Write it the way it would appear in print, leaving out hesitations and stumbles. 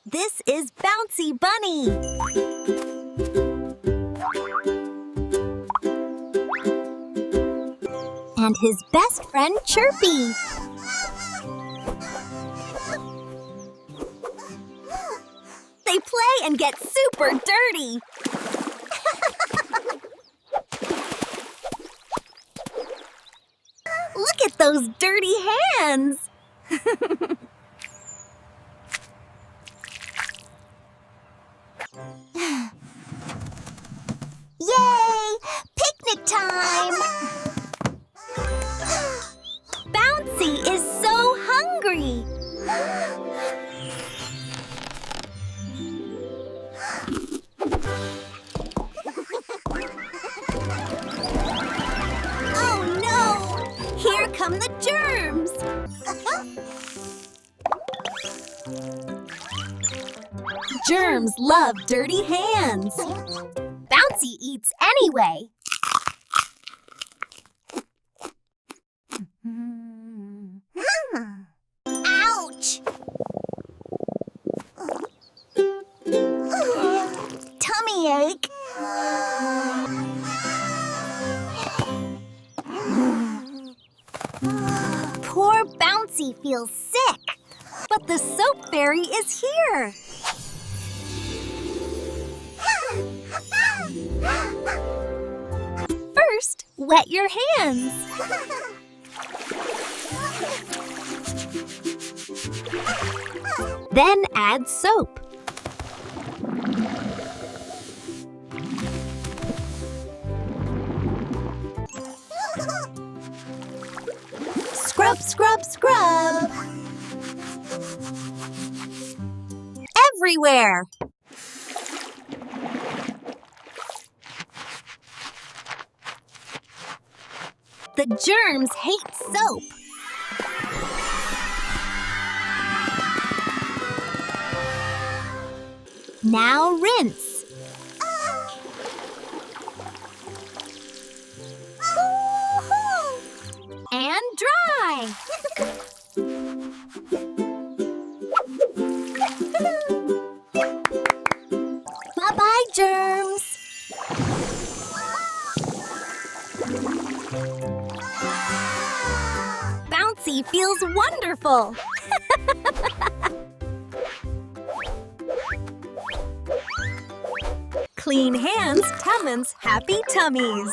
This is Bouncy Bunny. And his best friend, Chirpy. They play and get super dirty. Look at those dirty hands. Yay! Picnic time! Bouncy is so hungry. Oh no! Here come the germs! Germs love dirty hands. Bouncy eats anyway. Ouch! Tummy ache. Poor Bouncy feels sick, but the soap fairy is here. First, wet your hands. Then add soap. Scrub, scrub, scrub. Everywhere. The germs hate soap. Now rinse. And dry. Bye-bye, germs. Bouncy feels wonderful. Clean hands, Tummins, happy tummies.